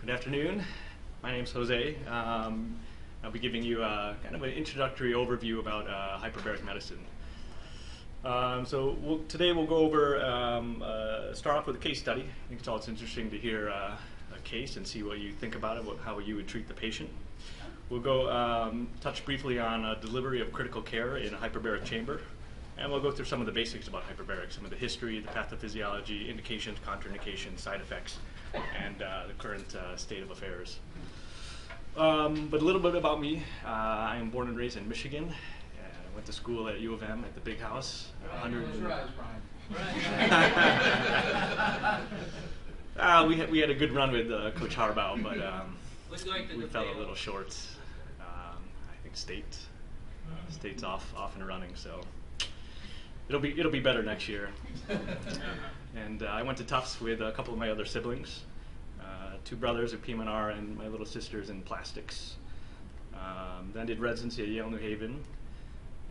Good afternoon. My name's Jose. I'll be giving you kind of an introductory overview about hyperbaric medicine. Today we'll go over, start off with a case study. I think it's always interesting to hear a case and see what you think about it, how you would treat the patient. We'll go touch briefly on delivery of critical care in a hyperbaric chamber. And we'll go through some of the basics about hyperbaric, some of the history, the pathophysiology, indications, contraindications, side effects, and the current state of affairs. But a little bit about me. I am born and raised in Michigan. I went to school at U of M at the Big House. We had a good run with Coach Harbaugh, but we fell a little short. I think state's off and running, so it'll be better next year. And I went to Tufts with a couple of my other siblings, two brothers at PM&R and my little sisters in plastics. Then did residency at Yale New Haven,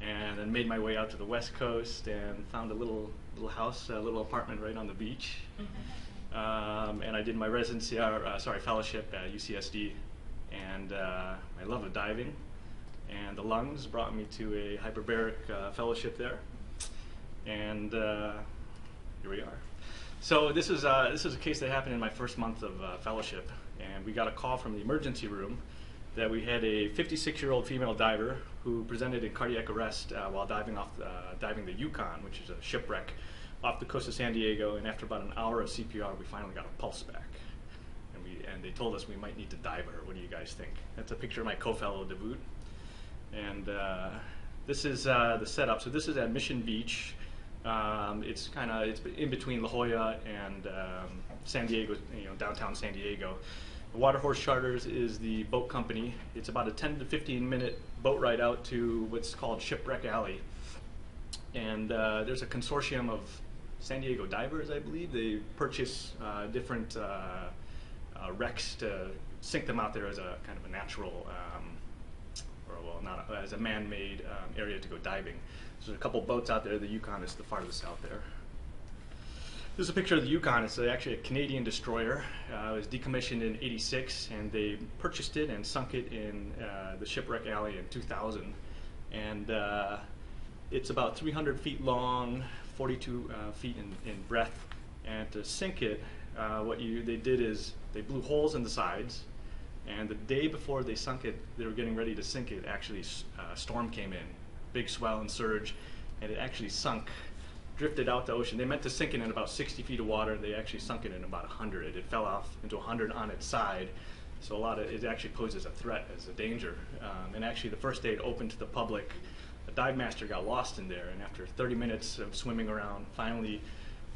and then made my way out to the West Coast and found a little house, a little apartment right on the beach. And I did my fellowship at UCSD, and my love of diving and the lungs brought me to a hyperbaric fellowship there. And here we are. So this is a case that happened in my first month of fellowship, and we got a call from the emergency room that we had a 56-year-old female diver who presented in cardiac arrest while diving the Yukon, which is a shipwreck off the coast of San Diego. And after about an hour of CPR, we finally got a pulse back, and they told us we might need to dive her. What do you guys think? That's a picture of my co-fellow Dawood, and this is the setup. So this is at Mission Beach. It's in between La Jolla and San Diego, downtown San Diego. Water Horse Charters is the boat company. It's about a 10 to 15 minute boat ride out to what's called Shipwreck Alley. And there's a consortium of San Diego divers, I believe. They purchase different wrecks to sink them out there as a kind of a natural, as a man-made area to go diving. So there's a couple boats out there. The Yukon is the farthest out there. This is a picture of the Yukon. It's actually a Canadian destroyer. It was decommissioned in '86, and they purchased it and sunk it in the Shipwreck Alley in 2000. And it's about 300 feet long, 42 feet in breadth. And to sink it, they did is they blew holes in the sides. And the day before they sunk it, they were getting ready to sink it. Actually, a storm came in, big swell and surge, and it actually sunk, drifted out the ocean. They meant to sink it in about 60 feet of water. They actually sunk it in about 100. It fell off into 100 on its side. So it actually poses a threat, as a danger. And actually, the first day it opened to the public, a dive master got lost in there. And after 30 minutes of swimming around, finally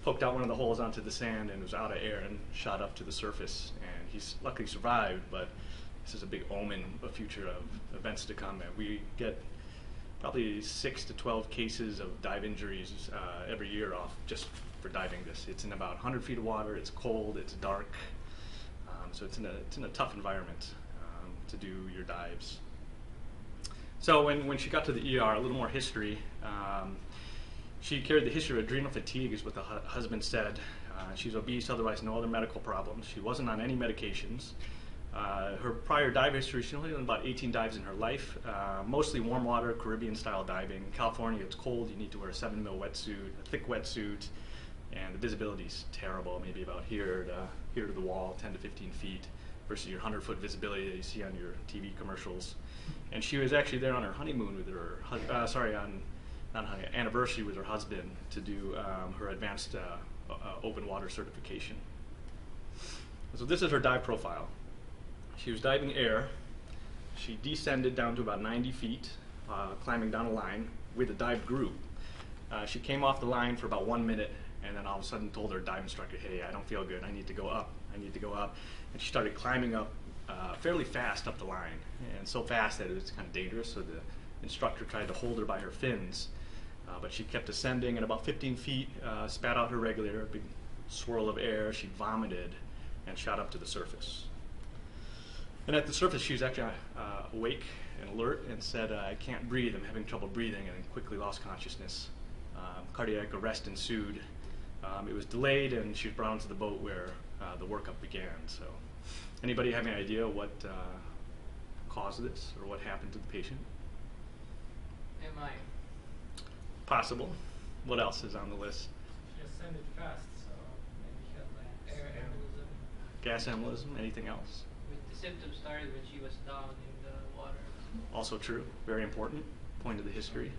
poked out one of the holes onto the sand and was out of air and shot up to the surface. And he's luckily survived, but this is a big omen of future of events to come. And we get probably 6 to 12 cases of dive injuries every year off just for diving this. It's in about 100 feet of water, it's cold, it's dark, so it's in a tough environment to do your dives. So when she got to the ER, a little more history. She carried the history of adrenal fatigue, is what the husband said. She's obese, otherwise no other medical problems. She wasn't on any medications. Her prior dive history, she's only done about 18 dives in her life, mostly warm water, Caribbean-style diving. In California, it's cold. You need to wear a 7 mil wetsuit, a thick wetsuit, and the visibility's terrible, maybe about here to the wall, 10 to 15 feet, versus your 100-foot visibility that you see on your TV commercials. And she was actually there on her honeymoon with her anniversary with her husband to do her advanced open water certification. So this is her dive profile. She was diving air. She descended down to about 90 feet, climbing down a line with a dive group. She came off the line for about 1 minute, and then all of a sudden told her dive instructor, "Hey, I don't feel good. I need to go up. I need to go up." And she started climbing up fairly fast up the line, and so fast that it was kind of dangerous. So the instructor tried to hold her by her fins, but she kept ascending. At about 15 feet, spat out her regulator, a big swirl of air. She vomited and shot up to the surface. And at the surface, she was actually awake and alert and said, "I can't breathe, I'm having trouble breathing," and then quickly lost consciousness. Cardiac arrest ensued, It was delayed, and she was brought onto the boat where the workup began. So, anybody have any idea what caused this or what happened to the patient? MI. Possible. What else is on the list? She ascended fast, so maybe she had like air embolism. Gas embolism. Anything else? The symptoms started when she was down in the water. Also true. Very important. Point of the history.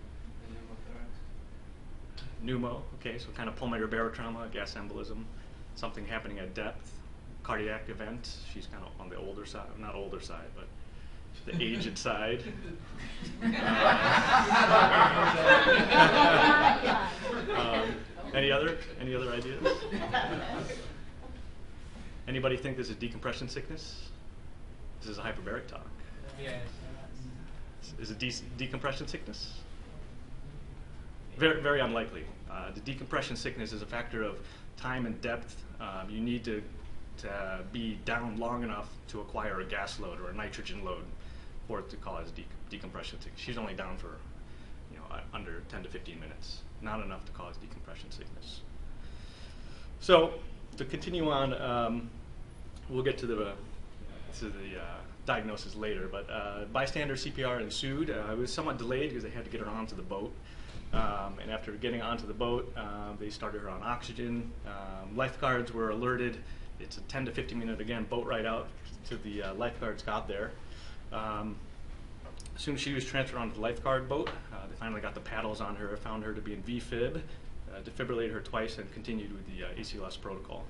Pneumo. Okay, so kind of pulmonary barotrauma, gas embolism, something happening at depth, cardiac event. She's kind of on the older side, not older side, but the aged side. Any other ideas? Anybody think this is decompression sickness? This is a hyperbaric talk. Yes. Is it decompression sickness? Very, very unlikely. The decompression sickness is a factor of time and depth. You need to be down long enough to acquire a gas load or a nitrogen load for it to cause decompression sickness. She's only down for under 10 to 15 minutes. Not enough to cause decompression sickness. So to continue on, we'll get to the diagnosis later, but bystander CPR ensued. It was somewhat delayed because they had to get her onto the boat. And after getting onto the boat, they started her on oxygen. Lifeguards were alerted. It's a 10 to 15 minute, again, boat ride out to the lifeguards got there. As soon as she was transferred onto the lifeguard boat, they finally got the paddles on her, found her to be in VFib, defibrillated her twice, and continued with the ACLS protocol.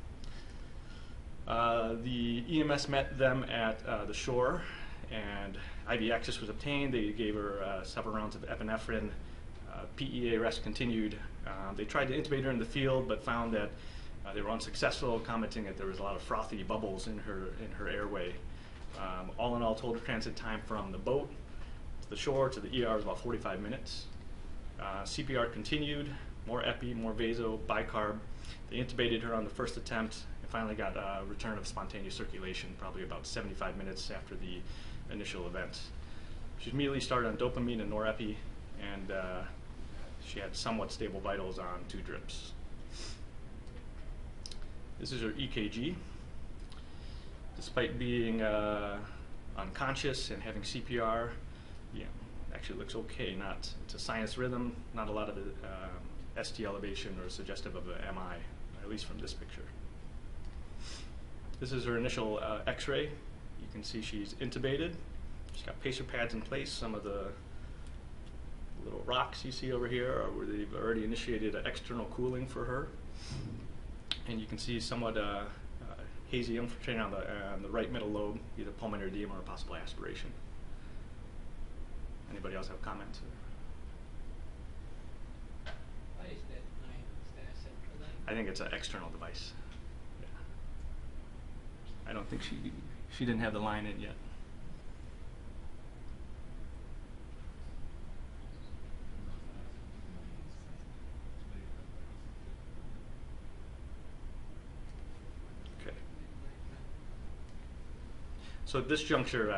The EMS met them at the shore, and IV access was obtained. They gave her several rounds of epinephrine. PEA arrest continued. They tried to intubate her in the field, but found that they were unsuccessful, commenting that there was a lot of frothy bubbles in her airway. All in all, total transit time from the boat to the shore to the ER was about 45 minutes. CPR continued, more epi, more vaso, bicarb. They intubated her on the first attempt and finally got a return of spontaneous circulation, probably about 75 minutes after the initial event. She immediately started on dopamine and norepi, and she had somewhat stable vitals on 2 drips. This is her EKG. Despite being unconscious and having CPR, actually looks okay. It's a sinus rhythm, not a lot of ST elevation or suggestive of an MI, at least from this picture. This is her initial X-ray. You can see she's intubated. She's got pacer pads in place. Some of the little rocks you see over here are where they've already initiated external cooling for her. And you can see somewhat hazy infiltrating on the right middle lobe, either pulmonary edema or possible aspiration. Anybody else have comments? What is that line? Is that a central line? I think it's an external device. Yeah. I don't think she didn't have the line in yet. So at this juncture,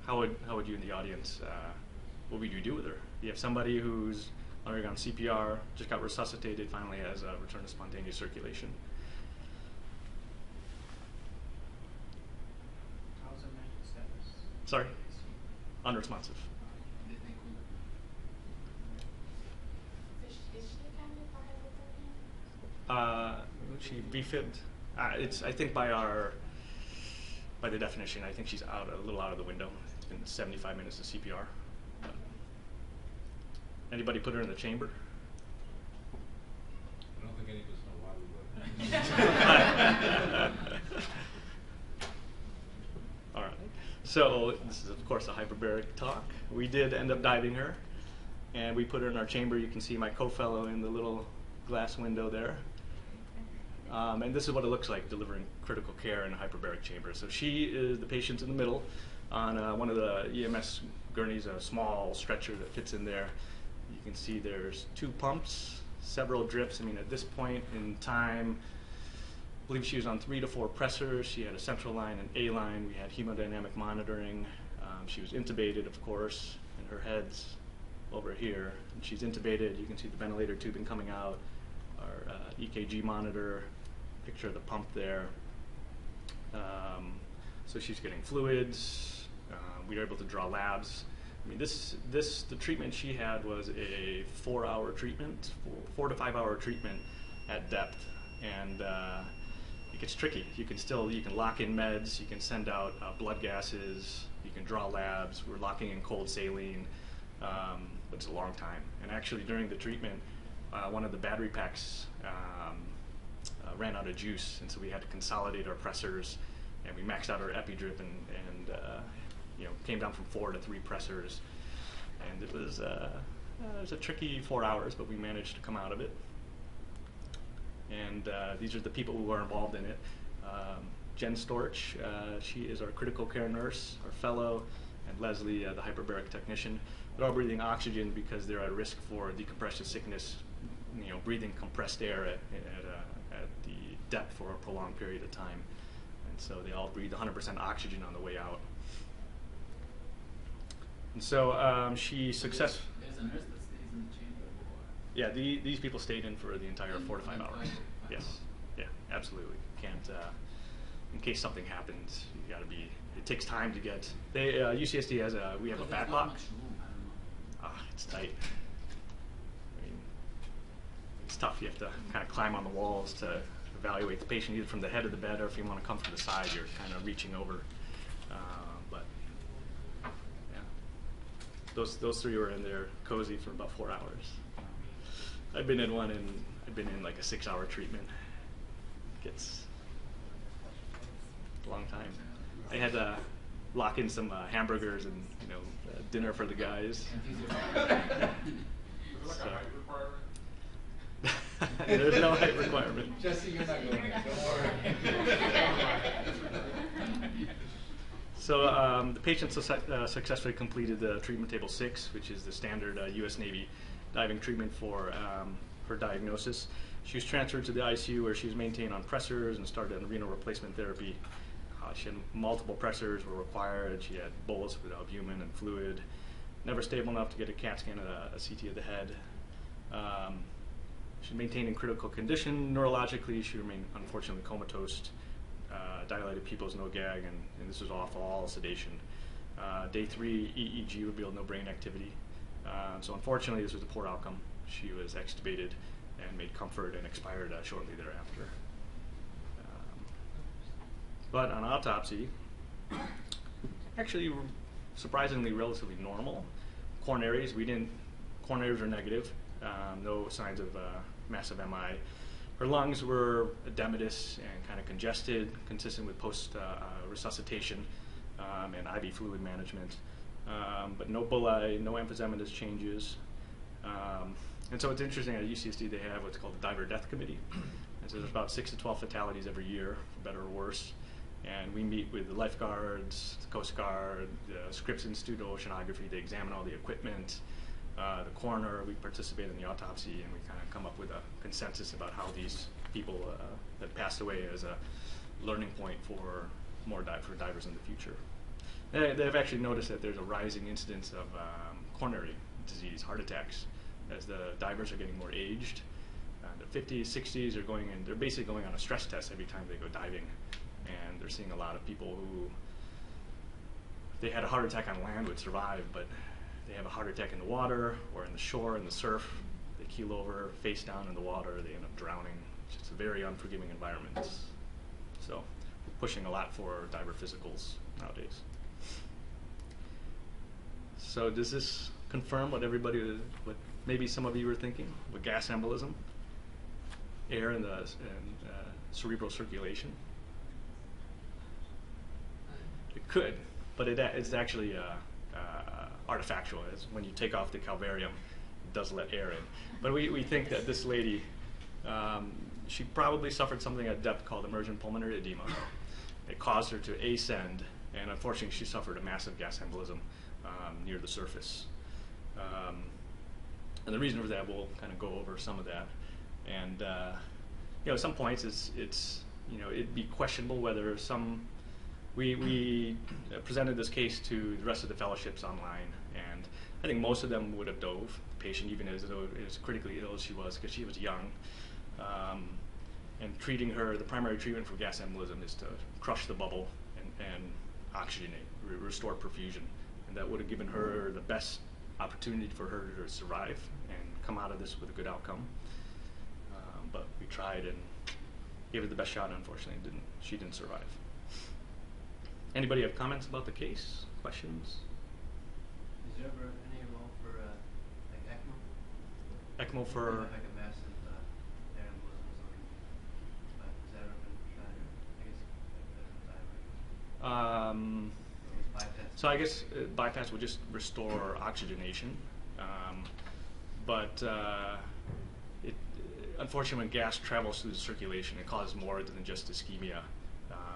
how would you in the audience, what would you do with her? You have somebody who's undergone CPR, just got resuscitated, finally has a return to spontaneous circulation. How's her mental status? Sorry? Unresponsive. Is she a candidate for hypothermia? She VFibbed. It's, I think by the definition, I think she's a little out of the window. It's been 75 minutes of CPR. Anybody put her in the chamber? I don't think any of us know why we would. All right. So this is, of course, a hyperbaric talk. We did end up diving her, and we put her in our chamber. You can see my co-fellow in the little glass window there. And this is what it looks like delivering critical care in a hyperbaric chamber. So she is the patient in the middle on one of the EMS gurneys, a small stretcher that fits in there. You can see there's 2 pumps, several drips. I mean, at this point in time, I believe she was on 3 to 4 pressors. She had a central line and A line. We had hemodynamic monitoring. She was intubated, of course, and her head's over here. And she's intubated. You can see the ventilator tubing coming out. EKG monitor, picture of the pump there. So she's getting fluids. We were able to draw labs. I mean, the treatment she had was a 4-hour treatment, 4 to 5 hour treatment at depth, and it gets tricky. You can lock in meds, you can send out blood gases, you can draw labs. We're locking in cold saline, but it's a long time. And actually, during the treatment, one of the battery packs ran out of juice, and so we had to consolidate our pressors, and we maxed out our epi-drip, and came down from 4 to 3 pressors, and it was a tricky 4 hours, but we managed to come out of it. And these are the people who are involved in it. Jen Storch, she is our critical care nurse, our fellow, and Leslie, the hyperbaric technician. They're all breathing oxygen because they're at risk for decompression sickness, breathing compressed air at the depth for a prolonged period of time. And so they all breathe 100% oxygen on the way out. And so she successfully. There's a nurse that stays in the chamber. Yeah, these people stayed in for the entire 4 to 5 hours. Yes, yeah, absolutely. Can't, in case something happens, you got to be. It takes time to get. UCSD has we have a backlog. It's tight. I mean, it's tough. You have to kind of climb on the walls to evaluate the patient either from the head of the bed, or if you want to come from the side, you're kind of reaching over. But yeah, those 3 were in there cozy for about 4 hours. I've been in one, and I've been in like a 6-hour treatment. Gets a long time. I had to lock in some hamburgers and dinner for the guys. So. There's no height requirement. Jesse, you're not going in. Don't worry. So the patient successfully completed the treatment table 6, which is the standard U.S. Navy diving treatment for her diagnosis. She was transferred to the ICU, where she was maintained on pressors and started on renal replacement therapy. She had multiple pressors were required. She had bolus with albumin and fluid. Never stable enough to get a CAT scan and a CT of the head. She maintained in critical condition. Neurologically, she remained unfortunately comatose. Dilated pupils, no gag, and this was off all sedation. Day 3, EEG revealed no brain activity. So unfortunately, this was a poor outcome. She was extubated and made comfort and expired shortly thereafter. But on autopsy, actually surprisingly relatively normal. Coronaries, coronaries were negative, no signs of massive MI. Her lungs were edematous and kind of congested, consistent with post-resuscitation and IV fluid management. But no bullae, no emphysematous changes. And so it's interesting, at UCSD they have what's called the Diver Death Committee. And so there's about 6 to 12 fatalities every year, for better or worse. And we meet with the lifeguards, the Coast Guard, the Scripps Institute of Oceanography. They examine all the equipment. The coroner, we participate in the autopsy, and we kind of come up with a consensus about how these people that passed away as a learning point for divers in the future. They've actually noticed that there's a rising incidence of coronary disease, heart attacks, as the divers are getting more aged. The 50s, 60s are going in, they're basically going on a stress test every time they go diving. And they're seeing a lot of people who, if they had a heart attack on land, would survive, but they have a heart attack in the water or in the shore, in the surf, they keel over, face down in the water, they end up drowning. It's just a very unforgiving environment. So we're pushing a lot for diver physicals nowadays. So does this confirm what what maybe some of you were thinking, with gas embolism, air in the cerebral circulation? It could, but it's actually artifactual. It's when you take off the calvarium, it does let air in. But we think that this lady, she probably suffered something at depth called emergent pulmonary edema. It caused her to ascend, and unfortunately she suffered a massive gas embolism near the surface. And the reason for that, we'll kind of go over some of that. And at some points it'd be questionable whether we presented this case to the rest of the fellowships online, and I think most of them would have dove the patient, even as critically ill as she was, because she was young. And treating her, the primary treatment for gas embolism is to crush the bubble and oxygenate, restore perfusion. And that would have given her the best opportunity for her to survive and come out of this with a good outcome. But we tried and gave it the best shot. Unfortunately, she didn't survive. Anybody have comments about the case? Questions? Is there ever any role for like ECMO? ECMO for? Like a massive air embolism or something. But has that ever been tried? I guess bypass. So I guess bypass would just restore oxygenation. But unfortunately, when gas travels through the circulation, it causes more than just ischemia.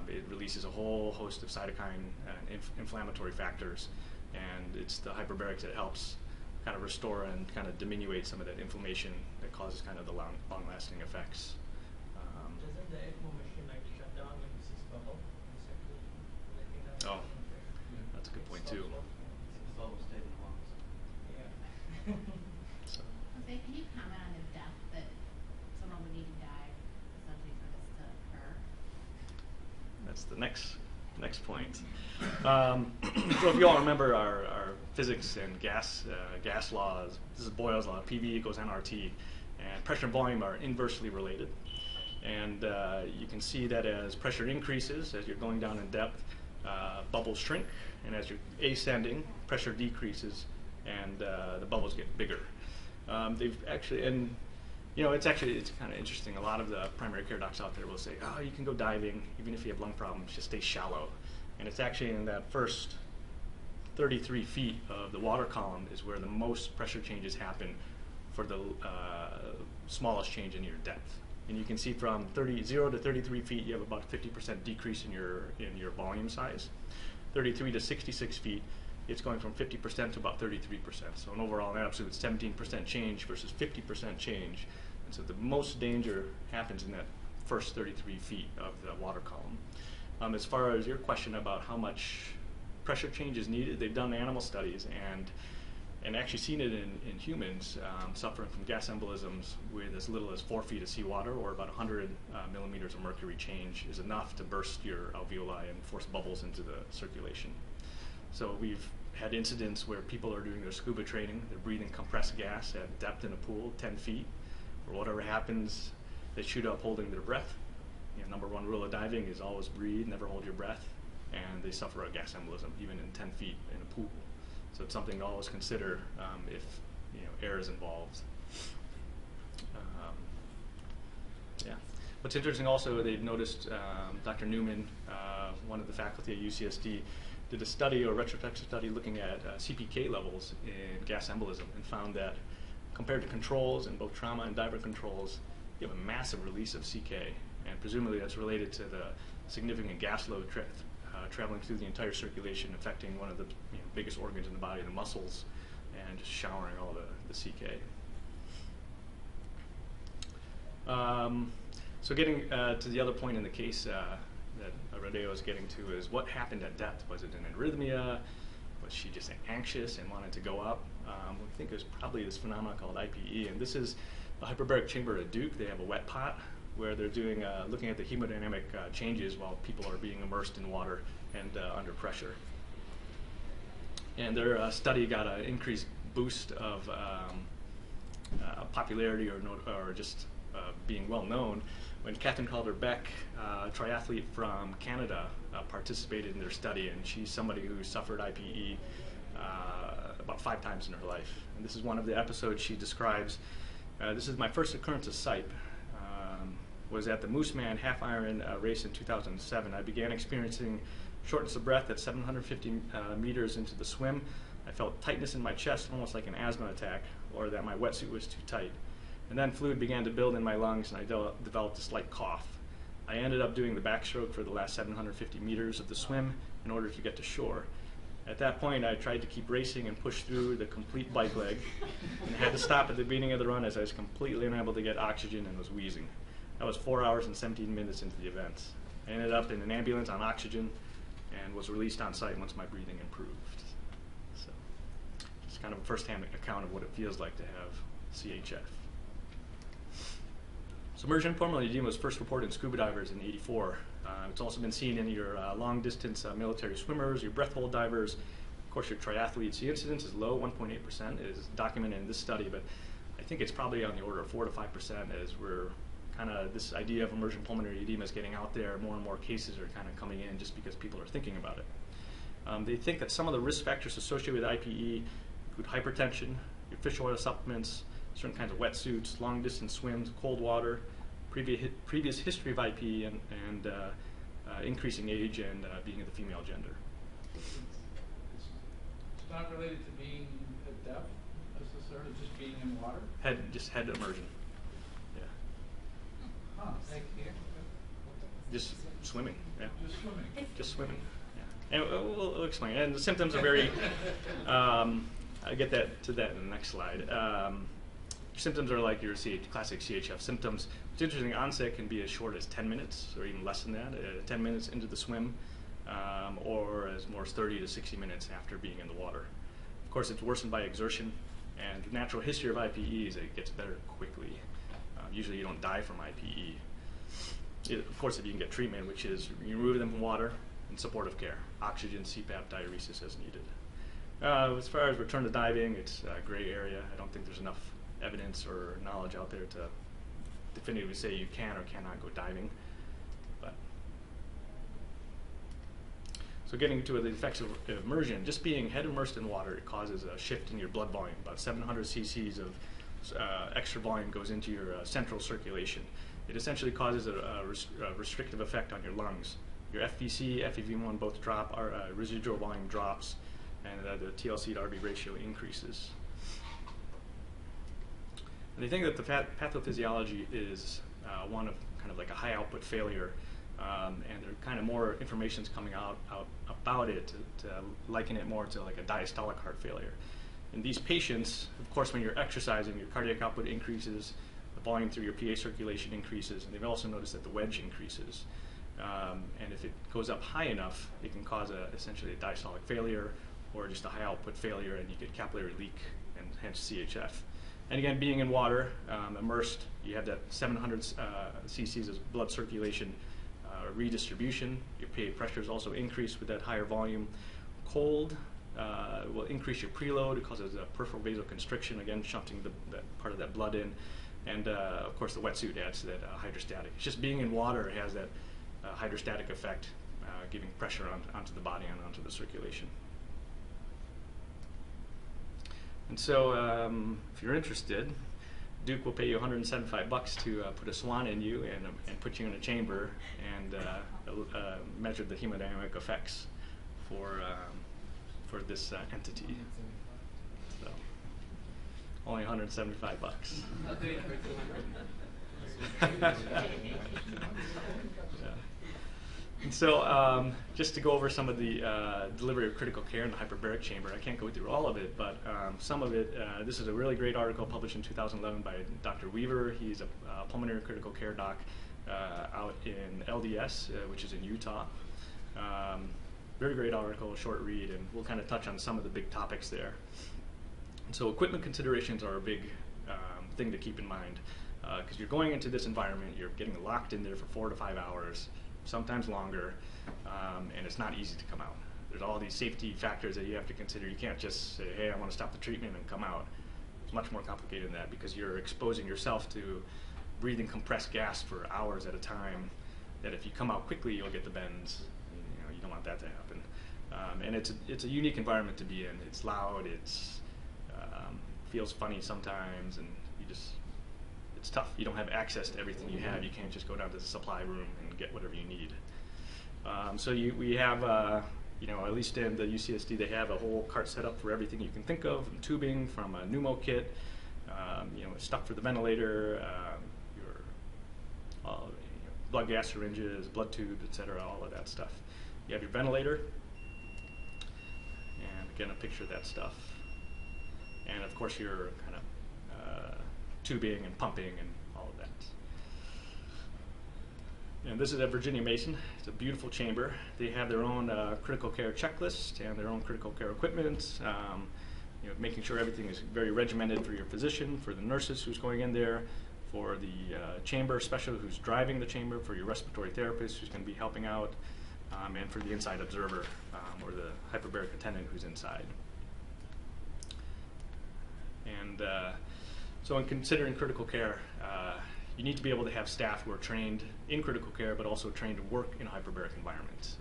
It releases a whole host of cytokine and inflammatory factors, and it's the hyperbaric that helps kind of restore and kind of diminuate some of that inflammation that causes kind of the long-lasting effects. Doesn't the ECMO machine like shut down when it sees bubble in circulation? I think that's Oh, that's a good point too. The bubble stayed in the lungs. Yeah. So. Jose, can you comment on the death that someone would need to die essentially for this to occur? That's the next point. So if you all remember our physics and gas laws, this is Boyle's law, PV equals nRT, and pressure and volume are inversely related. And you can see that as pressure increases, as you're going down in depth, bubbles shrink, and as you're ascending, pressure decreases, and the bubbles get bigger. They've actually, and you know, it's kind of interesting. A lot of the primary care docs out there will say, oh, you can go diving, even if you have lung problems, just stay shallow. And it's actually in that first 33 feet of the water column is where the most pressure changes happen for the smallest change in your depth. And you can see from 0 to 33 feet, you have about a 50% decrease in your volume size. 33 to 66 feet, it's going from 50% to about 33%. So an overall an absolute 17% change versus 50% change. And so the most danger happens in that first 33 feet of the water column. As far as your question about how much pressure change is needed, they've done animal studies and actually seen it in humans suffering from gas embolisms with as little as 4 feet of seawater or about 100 millimeters of mercury change is enough to burst your alveoli and force bubbles into the circulation. So we've had incidents where people are doing their scuba training, they're breathing compressed gas at depth in a pool, 10 feet, or whatever happens, they shoot up holding their breath. You know, #1 rule of diving is always breathe, never hold your breath, and they suffer a gas embolism even in 10 feet in a pool. So it's something to always consider if air is involved. Yeah. What's interesting also, they've noticed Dr. Newman, one of the faculty at UCSD, did a study or retrospective study looking at CPK levels in gas embolism and found that compared to controls in both trauma and diver controls, you have a massive release of CK, and presumably that's related to the significant gas load traveling through the entire circulation, affecting one of the biggest organs in the body, the muscles, and just showering all the CK. So getting to the other point in the case that Rodeo was getting to is what happened at depth. Was it an arrhythmia? Was she just anxious and wanted to go up? We think it was probably this phenomenon called IPE, and this is the hyperbaric chamber at Duke. They have a wet pot where they're doing looking at the hemodynamic changes while people are being immersed in water and under pressure. And their study got an increased boost of popularity or just being well known when Catherine Calder-Beck, a triathlete from Canada, participated in their study, and she's somebody who suffered IPE about 5 times in her life. And this is one of the episodes she describes. This is my first occurrence of SIPE. Was at the Mooseman Half Iron race in 2007. I began experiencing shortness of breath at 750 meters into the swim. I felt tightness in my chest, almost like an asthma attack, or that my wetsuit was too tight. And then fluid began to build in my lungs, and I developed a slight cough. I ended up doing the backstroke for the last 750 meters of the swim in order to get to shore. At that point, I tried to keep racing and push through the complete bike leg, and had to stop at the beginning of the run as I was completely unable to get oxygen and was wheezing. That was 4 hours and 17 minutes into the event. I ended up in an ambulance on oxygen and was released on site once my breathing improved. So it's kind of a first-hand account of what it feels like to have CHF. So emergent pulmonary edema was first reported in scuba divers in '84. It's also been seen in your long-distance military swimmers, your breath hold divers, of course your triathletes. The incidence is low, 1.8% is documented in this study, but I think it's probably on the order of 4 to 5% as we're kind of, this idea of emergent pulmonary edema is getting out there. More and more cases are kind of coming in just because people are thinking about it. They think that some of the risk factors associated with IPE include hypertension, your fish oil supplements, certain kinds of wetsuits, long-distance swims, cold water, previous history of IPE, and increasing age and being of the female gender. It's not related to being at depth necessarily, just being in water? Just head immersion. Yeah. Huh. Like here? Just swimming. Yeah. Just swimming. Just swimming. Yeah. And we'll explain. And the symptoms are very. I'll get to that in the next slide. Symptoms are like your classic CHF symptoms. It's interesting, onset can be as short as 10 minutes or even less than that, 10 minutes into the swim, or as more as 30 to 60 minutes after being in the water. Of course, it's worsened by exertion, and the natural history of IPE is that it gets better quickly. Usually you don't die from IPE. Of course, if you can get treatment, which is you remove them from water and supportive care, oxygen, CPAP, diuresis as needed. As far as return to diving, it's a gray area. I don't think there's enough evidence or knowledge out there to definitively say you can or cannot go diving. But so getting to the effects of immersion, just being head immersed in water, it causes a shift in your blood volume. About 700 cc's of extra volume goes into your central circulation. It essentially causes a restrictive effect on your lungs. Your FVC, FEV1 both drop, our residual volume drops, and the TLC to RV ratio increases. And they think that the pathophysiology is one of kind of like a high output failure, and there kind of more information's coming out about it to liken it more to like a diastolic heart failure. In these patients, of course, when you're exercising, your cardiac output increases, the volume through your PA circulation increases, and they've also noticed that the wedge increases. And if it goes up high enough, it can cause essentially a diastolic failure or just a high output failure, and you get capillary leak and hence CHF. And again, being in water, immersed, you have that 700 cc's of blood circulation redistribution. Your PA pressures also increase with that higher volume. Cold will increase your preload. It causes a peripheral vasoconstriction, again, shunting that part of that blood in. And of course, the wetsuit adds to that hydrostatic. It's just being in water has that hydrostatic effect, giving pressure onto the body and onto the circulation. And so, if you're interested, Duke will pay you $175 to put a swan in you and put you in a chamber and measure the hemodynamic effects for this entity. So, only $175. I'll do it for 200. Yeah. And so, just to go over some of the delivery of critical care in the hyperbaric chamber, I can't go through all of it, but some of it, this is a really great article published in 2011 by Dr. Weaver. He's a pulmonary critical care doc out in LDS, which is in Utah. Very great article, short read, and we'll kind of touch on some of the big topics there. And so equipment considerations are a big thing to keep in mind, because you're going into this environment, you're getting locked in there for 4 to 5 hours, sometimes longer, and it's not easy to come out. There's all these safety factors that you have to consider. You can't just say, hey, I want to stop the treatment and come out. It's much more complicated than that because you're exposing yourself to breathing compressed gas for hours at a time, that if you come out quickly, you'll get the bends. You don't want that to happen. And it's a unique environment to be in. It's loud, it's feels funny sometimes, and it's tough. You don't have access to everything you have. You can't just go down to the supply room and get whatever you need. So we have, at least in the UCSD, they have a whole cart set up for everything you can think of, from tubing, from a pneumo kit, stuff for the ventilator, your blood gas syringes, blood tubes, etc., all of that stuff. You have your ventilator, and again, a picture of that stuff. And of course, your kind of tubing and pumping and all of that. And this is at Virginia Mason. It's a beautiful chamber. They have their own critical care checklist and their own critical care equipment. Making sure everything is very regimented for your physician, for the nurses who's going in there, for the chamber specialist who's driving the chamber, for your respiratory therapist who's going to be helping out, and for the inside observer or the hyperbaric attendant who's inside. And so in considering critical care, you need to be able to have staff who are trained in critical care but also trained to work in a hyperbaric environment,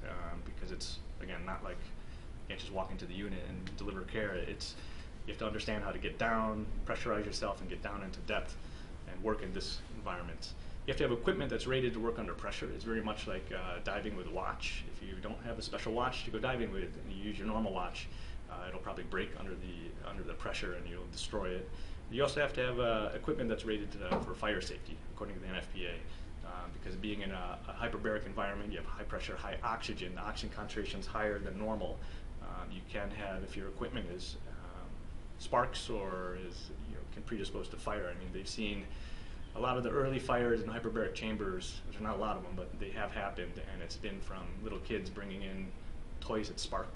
because it's, again, not like you can't just walk into the unit and deliver care. You have to understand how to get down, pressurize yourself, and get down into depth and work in this environment. You have to have equipment that's rated to work under pressure. It's very much like diving with a watch. If you don't have a special watch to go diving with and you use your normal watch, it'll probably break under the pressure and you'll destroy it. You also have to have equipment that's rated for fire safety, according to the NFPA, because being in a hyperbaric environment, you have high pressure, high oxygen. The oxygen concentration is higher than normal. You can have, if your equipment is sparks or can predispose to fire. I mean, they've seen a lot of the early fires in hyperbaric chambers, which are not a lot of them, but they have happened, and it's been from little kids bringing in toys that spark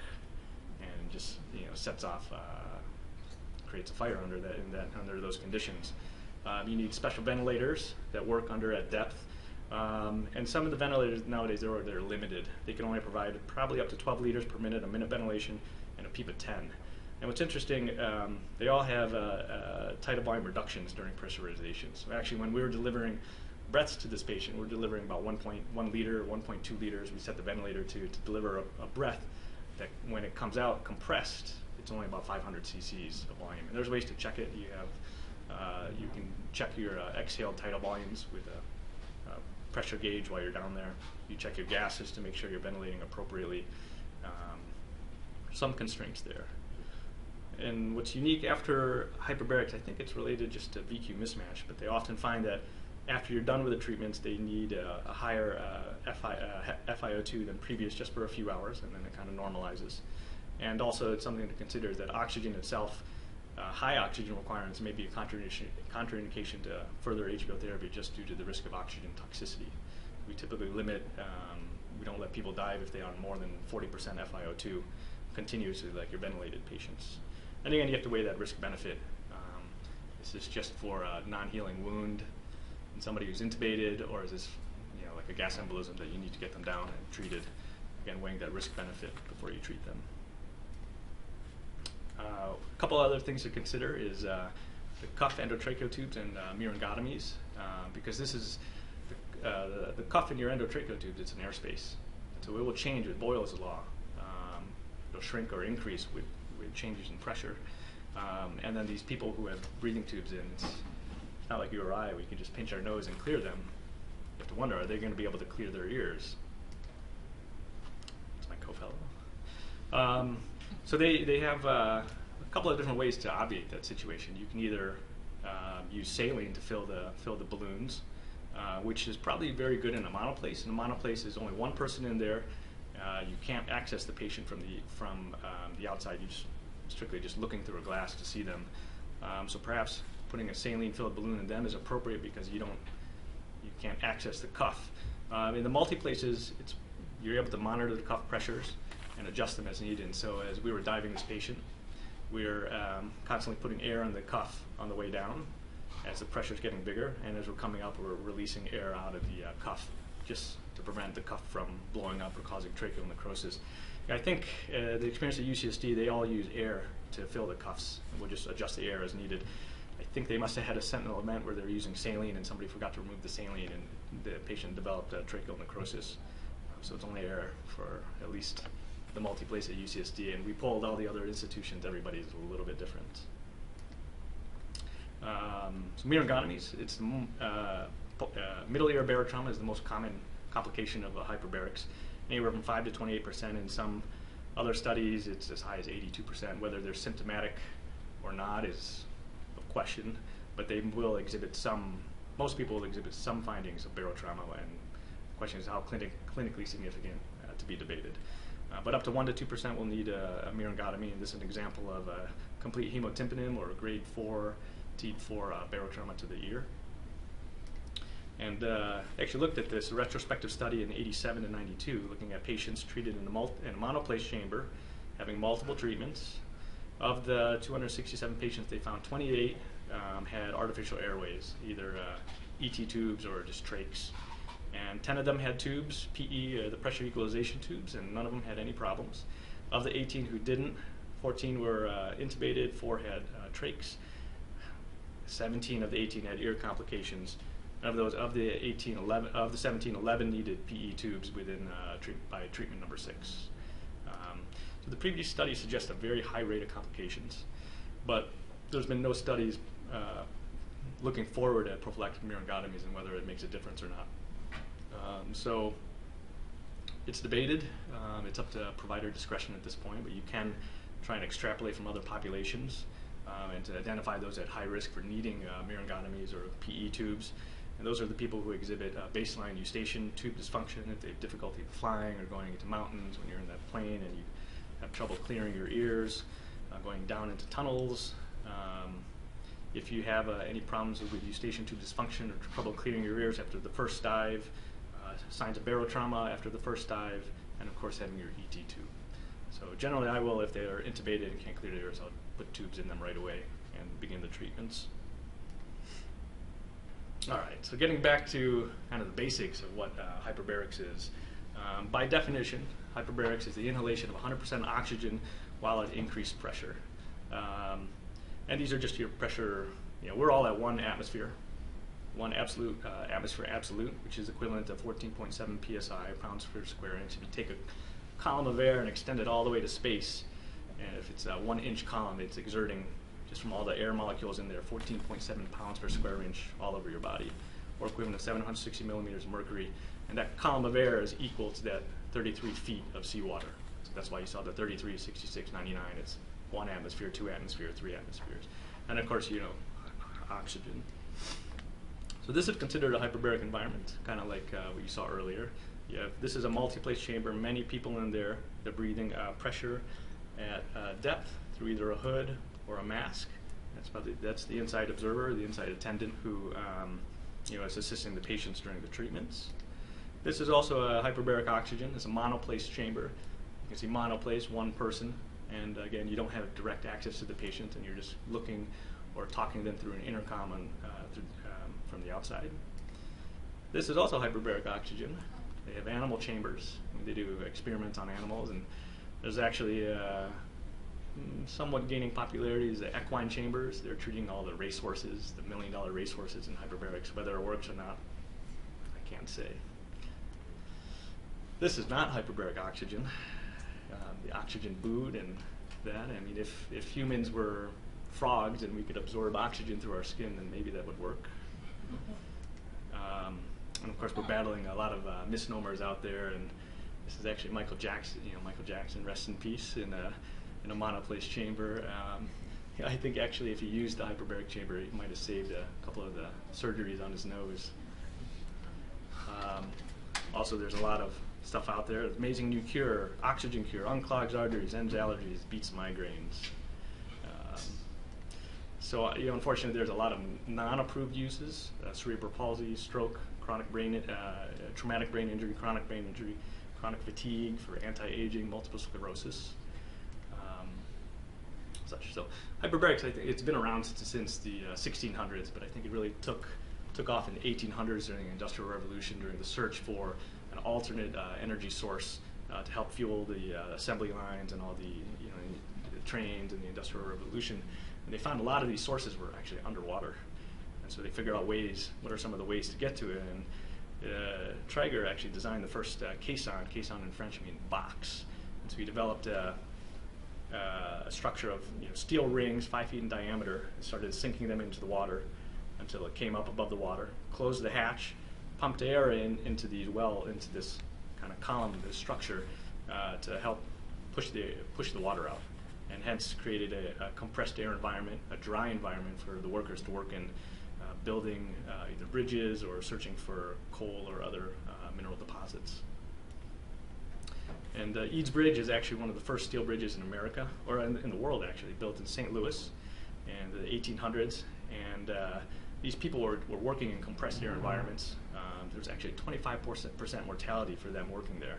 and just sets off, creates a fire under those conditions. You need special ventilators that work at depth, and some of the ventilators nowadays they're limited. They can only provide probably up to 12 liters per minute, a minute ventilation, and a PEEP of 10. And what's interesting, they all have tidal volume reductions during pressurization. So actually, when we were delivering breaths to this patient, we're delivering about 1.1 liter, 1.2 liters. We set the ventilator to deliver a breath that, when it comes out compressed, it's only about 500 cc's of volume. And there's ways to check it. You can check your exhaled tidal volumes with a pressure gauge while you're down there. You check your gases to make sure you're ventilating appropriately. Some constraints there. And what's unique after hyperbarics, I think it's related just to VQ mismatch, but they often find that after you're done with the treatments, they need a higher FiO2 than previous just for a few hours, and then it kind of normalizes. And also, it's something to consider is that oxygen itself, high oxygen requirements may be a contraindication to further HBO therapy just due to the risk of oxygen toxicity. We typically limit, we don't let people dive if they are on more than 40% FiO2 continuously, like your ventilated patients. And again, you have to weigh that risk-benefit. Is this just for a non-healing wound in somebody who's intubated, or is this like a gas embolism that you need to get them down and treated? Again, weighing that risk-benefit before you treat them. A couple other things to consider is the cuff endotracheal tubes and myringotomies, because this is the cuff in your endotracheal tubes. It's an airspace, so it will change with Boyle's law. It'll shrink or increase with changes in pressure. And then these people who have breathing tubes in, it's not like you or I, we can just pinch our nose and clear them. You have to wonder, are they going to be able to clear their ears? That's my co-fellow. So they have a couple of different ways to obviate that situation. You can either use saline to fill the balloons, which is probably very good in a monoplace. In a monoplace, is only one person in there. You can't access the patient from the outside. You strictly just looking through a glass to see them. So perhaps putting a saline-filled balloon in them is appropriate because you can't access the cuff. In the multiplaces, you're able to monitor the cuff pressures and adjust them as needed. And so as we were diving this patient, we're constantly putting air on the cuff on the way down as the pressure's getting bigger, and as we're coming up, we're releasing air out of the cuff just to prevent the cuff from blowing up or causing tracheal necrosis. I think the experience at UCSD, they all use air to fill the cuffs, and we'll just adjust the air as needed. I think they must have had a sentinel event where they're using saline and somebody forgot to remove the saline and the patient developed tracheal necrosis. So it's only air for at least the multiplace at UCSD, and we polled all the other institutions. Everybody's a little bit different. So myringotomies, it's middle ear barotrauma is the most common complication of hyperbarics. Anywhere from 5 to 28%. In some other studies, it's as high as 82%. Whether they're symptomatic or not is a question, but they will exhibit most people will exhibit some findings of barotrauma, and the question is how clinically significant to be debated. But up to 1 to 2% will need a myringotomy, and this is an example of a complete hemotympanum or a grade 4 TEAD4 barotrauma to the ear. And actually looked at this retrospective study in 87 to 92, looking at patients treated in a monoplace chamber, having multiple treatments. Of the 267 patients, they found 28 had artificial airways, either ET tubes or just trachs. And 10 of them had tubes, PE, the pressure equalization tubes, and none of them had any problems. Of the 18 who didn't, 14 were intubated, 4 had trachs. 17 of the 18 had ear complications. Of those, of the 17, 11 needed PE tubes within by treatment number 6. So the previous study suggests a very high rate of complications, but there's been no studies looking forward at prophylactic myringotomies and whether it makes a difference or not. So it's debated. It's up to provider discretion at this point, but you can try and extrapolate from other populations and to identify those at high risk for needing myringotomies or PE tubes. And those are the people who exhibit baseline eustachian tube dysfunction, if they have difficulty flying or going into mountains when you're in that plane and you have trouble clearing your ears, going down into tunnels. If you have any problems with eustachian tube dysfunction or trouble clearing your ears after the first dive, signs of barotrauma after the first dive, and of course having your ET tube. So generally I will, if they are intubated and can't clear their ears, I'll put tubes in them right away and begin the treatments. All right, so getting back to kind of the basics of what hyperbarics is. By definition, hyperbarics is the inhalation of 100% oxygen while at increased pressure. And these are just your pressure, we're all at 1 atmosphere, 1 absolute atmosphere absolute, which is equivalent to 14.7 psi, pounds per square inch. If you take a column of air and extend it all the way to space, and if it's a 1-inch column, it's exerting, just from all the air molecules in there, 14.7 pounds per square inch all over your body, or equivalent to 760 millimeters of mercury. And that column of air is equal to that 33 feet of seawater. So that's why you saw the 33, 66, 99. It's 1 atmosphere, 2 atmosphere, 3 atmospheres. And of course, oxygen. So this is considered a hyperbaric environment, kind of like what you saw earlier. This is a multi-place chamber, many people in there. They're breathing pressure at depth through either a hood or a mask. That's the inside observer, the inside attendant who is assisting the patients during the treatments. This is also a hyperbaric oxygen. It's a monoplace chamber. You can see monoplace, 1 person, and again, you don't have direct access to the patient, and you're just looking or talking them through an intercom from the outside. This is also hyperbaric oxygen. They have animal chambers. They do experiments on animals, and there's actually somewhat gaining popularity is the equine chambers. They're treating all the racehorses, the $1 million racehorses in hyperbarics. Whether it works or not, I can't say. This is not hyperbaric oxygen. The oxygen boot and that. I mean, if humans were frogs and we could absorb oxygen through our skin, then maybe that would work. And of course, we're battling a lot of misnomers out there. And this is actually Michael Jackson. Michael Jackson, rest in peace, in a monoplace chamber. I think actually, if he used the hyperbaric chamber, he might have saved a couple of the surgeries on his nose. Also, there's a lot of stuff out there. Amazing new cure, oxygen cure, unclogs arteries, ends allergies, beats migraines. So unfortunately, there's a lot of non-approved uses: cerebral palsy, stroke, chronic traumatic brain injury, chronic fatigue for anti-aging, multiple sclerosis. Such. So hyperbarics, I think it's been around since the 1600s, but I think it really took off in the 1800s during the Industrial Revolution, during the search for an alternate energy source to help fuel the assembly lines and all the trains in the Industrial Revolution. And they found a lot of these sources were actually underwater, and so they figured out ways. What are some of the ways to get to it? And Traeger actually designed the first caisson. Caisson in French means box, and so he developed a structure of steel rings 5 feet in diameter, and started sinking them into the water until it came up above the water, closed the hatch, pumped air into this kind of column, this structure, to help push the water out, and hence created a compressed air environment, a dry environment for the workers to work in, building either bridges or searching for coal or other mineral deposits. And Eads Bridge is actually one of the first steel bridges in America, or in the world actually, built in St. Louis in the 1800s. And these people were working in compressed air environments. There was actually 25% mortality for them working there.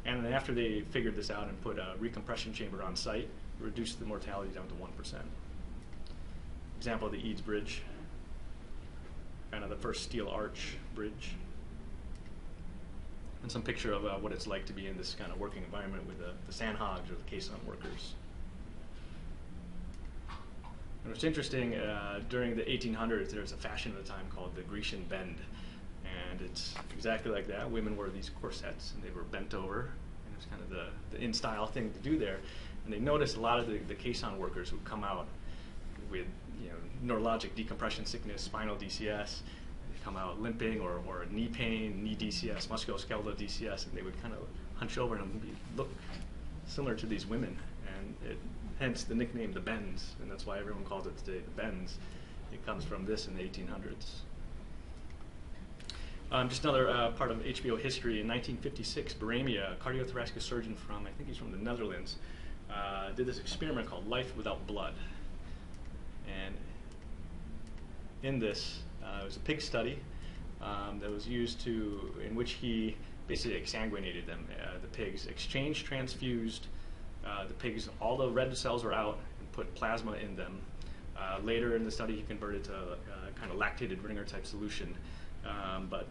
And then after they figured this out and put a recompression chamber on site, reduced the mortality down to 1%. Example of the Eads Bridge. kind of the first steel arch bridge. And some picture of what it's like to be in this kind of working environment with the sand hogs or the caisson workers. And what's interesting, during the 1800s, there was a fashion at the time called the Grecian bend. And it's exactly like that. Women wore these corsets, and they were bent over. And it's kind of the in-style thing to do there. And they noticed a lot of the caisson workers would come out with, you know, neurologic decompression sickness, spinal DCS. They'd come out limping or knee pain, knee DCS, musculoskeletal DCS, and they would kind of hunch over and look similar to these women. And hence the nickname the bends, and that's why everyone calls it today the bends. It comes from this in the 1800s. Just another part of HBO history. In 1956, Baramia, a cardiothoracic surgeon from, I think he's from the Netherlands, did this experiment called Life Without Blood. And in this, it was a pig study that was used in which he basically exsanguinated them, the pigs, exchanged, transfused the pigs, all the red cells were out, and put plasma in them. Later in the study, he converted to kind of lactated Ringer type solution. But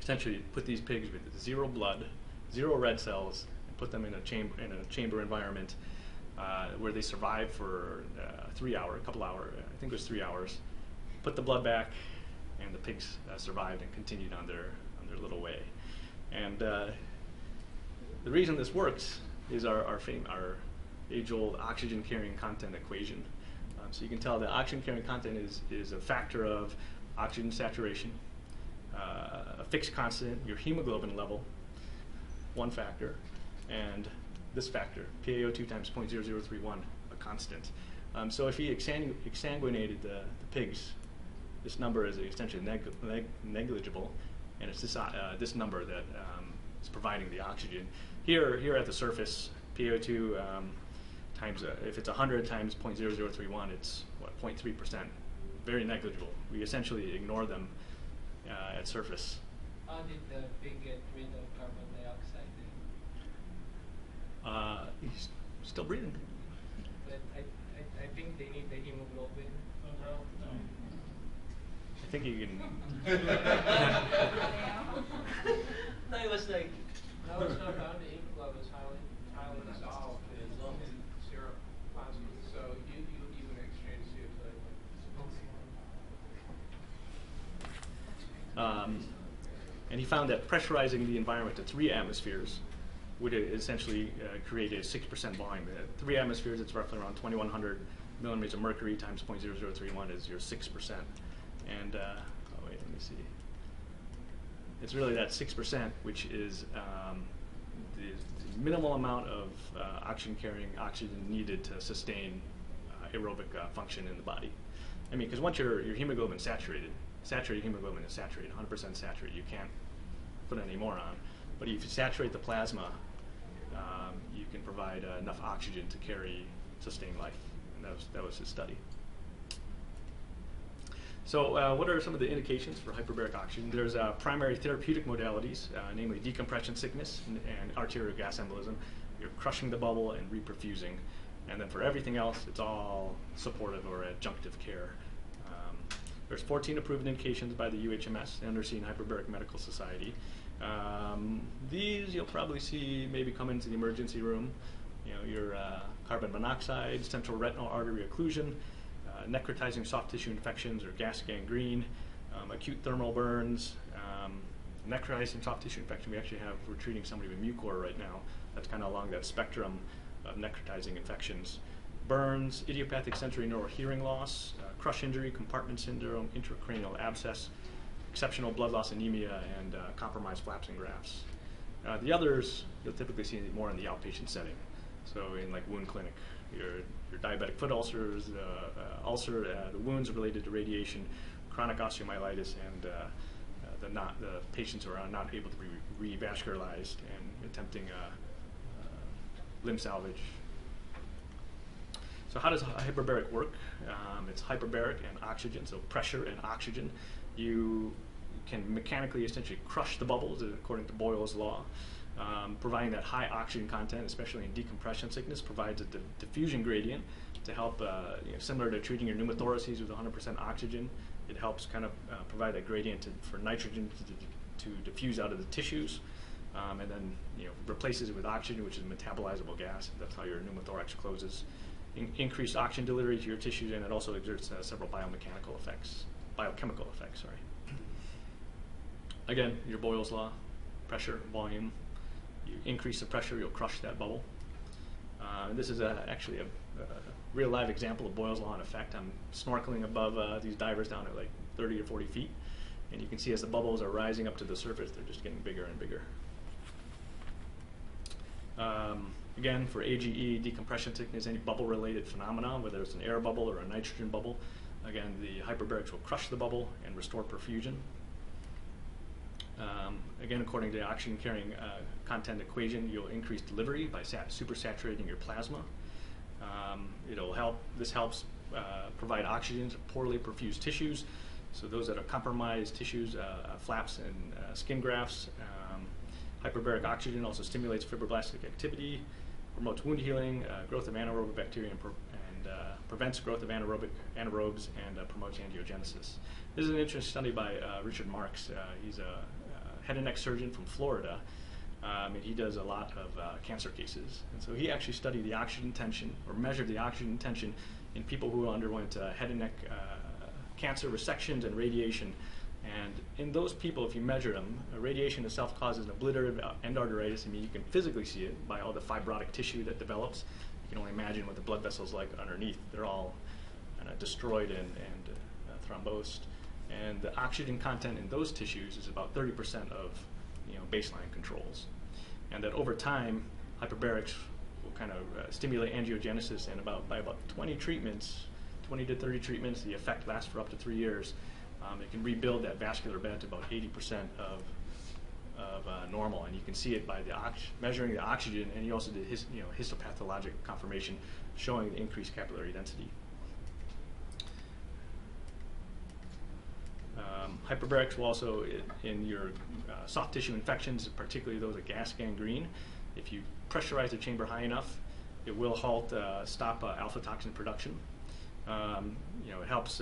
essentially put these pigs with zero blood, zero red cells, and put them in a chamber environment where they survived for 3 hours, a couple hours, I think it was 3 hours. Put the blood back, and the pigs survived and continued on their little way. And the reason this works is our age-old oxygen carrying content equation. So you can tell that oxygen carrying content is a factor of oxygen saturation, a fixed constant, your hemoglobin level, one factor, and this factor, PaO2 times 0.0031, a constant. So if he exsanguinated the pigs, this number is essentially negligible, and it's this number that is providing the oxygen. Here at the surface, PaO2 times, if it's 100 times 0.0031, it's what, 0.3%, very negligible. We essentially ignore them at surface. How did the pig get rid of carbon dioxide? He's still breathing. But I think they need the hemoglobin. I think you can. No, it was like, No, it's not found. The hemoglobin is highly dissolved in serum plasma. So you even exchange CO2. And he found that pressurizing the environment to 3 atmospheres would essentially create a 6% volume. 3 atmospheres, it's roughly around 2,100 millimeters of mercury times 0.0031 is your 6%. And, oh wait, let me see. It's really that 6%, which is the minimal amount of oxygen-carrying oxygen needed to sustain aerobic function in the body. I mean, because once your hemoglobin is saturated hemoglobin is saturated, 100% saturated. You can't put any more on. But if you saturate the plasma, you can provide enough oxygen to sustain life. And that was his study. So what are some of the indications for hyperbaric oxygen? There's primary therapeutic modalities, namely decompression sickness and arterial gas embolism. You're crushing the bubble and reperfusing. And then for everything else, it's all supportive or adjunctive care. There's 14 approved indications by the UHMS, the Undersea Hyperbaric Medical Society. These you'll probably see maybe come into the emergency room. You know, your carbon monoxide, central retinal artery occlusion, necrotizing soft tissue infections or gas gangrene, acute thermal burns, necrotizing soft tissue infection. We're treating somebody with Mucor right now. That's kind of along that spectrum of necrotizing infections. Burns, idiopathic sensory neural hearing loss, crush injury, compartment syndrome, intracranial abscess, exceptional blood loss anemia, and compromised flaps and grafts. The others you'll typically see more in the outpatient setting. So in like wound clinic, your diabetic foot ulcers, the wounds related to radiation, chronic osteomyelitis, and the patients who are not able to be revascularized and attempting limb salvage. So how does hyperbaric work? It's hyperbaric and oxygen, so pressure and oxygen. You can mechanically essentially crush the bubbles according to Boyle's law. Providing that high oxygen content, especially in decompression sickness, provides a diffusion gradient to help, similar to treating your pneumothoraces with 100% oxygen, It helps kind of provide a gradient for nitrogen to diffuse out of the tissues, and then replaces it with oxygen, which is a metabolizable gas. That's how your pneumothorax closes. Increased oxygen delivery to your tissues, and it also exerts several biochemical effects. Sorry. Again, your Boyle's law, pressure, volume. You increase the pressure, you'll crush that bubble. And this is actually a real live example of Boyle's law in effect. I'm snorkeling above these divers down at like 30 or 40 feet, and you can see as the bubbles are rising up to the surface, they're just getting bigger and bigger. Again, for AGE, decompression sickness, any bubble-related phenomenon, whether it's an air bubble or a nitrogen bubble, again, the hyperbarics will crush the bubble and restore perfusion. Again, according to the oxygen-carrying content equation, you'll increase delivery by supersaturating your plasma. This helps provide oxygen to poorly perfused tissues. So those that are compromised tissues, flaps and skin grafts. Hyperbaric oxygen also stimulates fibroblastic activity, promotes wound healing, growth of anaerobic bacteria, and prevents growth of anaerobes and promotes angiogenesis. This is an interesting study by Richard Marks. He's a head and neck surgeon from Florida, and he does a lot of cancer cases. And so he actually studied the oxygen tension, or measured the oxygen tension in people who underwent head and neck cancer resections and radiation. And in those people, if you measure them, radiation itself causes an obliterative endarteritis. I mean, you can physically see it by all the fibrotic tissue that develops. You can only imagine what the blood vessels like underneath. They're all kind of destroyed and thrombosed. And the oxygen content in those tissues is about 30% of baseline controls. And that over time, hyperbarics will kind of stimulate angiogenesis, and by about 20 to 30 treatments, the effect lasts for up to 3 years. It can rebuild that vascular bed to about 80% of normal, and you can see it by measuring the oxygen, and you also did histopathologic confirmation showing the increased capillary density. Hyperbarics will also, in your soft tissue infections, particularly those with gas gangrene, if you pressurize the chamber high enough, it will stop alpha toxin production. It helps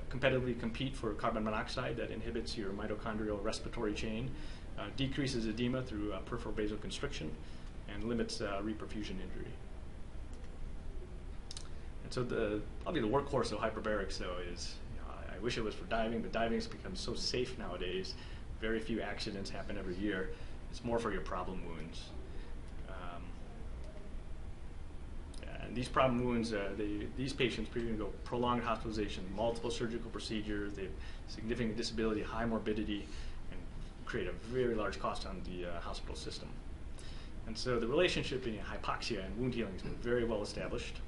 competitively compete for carbon monoxide that inhibits your mitochondrial respiratory chain, decreases edema through peripheral vasoconstriction, and limits reperfusion injury. And so probably the workhorse of hyperbarics, though, is, I wish it was for diving, but diving has become so safe nowadays. Very few accidents happen every year. It's more for your problem wounds. And these problem wounds, these patients undergo prolonged hospitalization, multiple surgical procedures, they have significant disability, high morbidity, and create a very large cost on the hospital system. And so the relationship between hypoxia and wound healing has been very well established.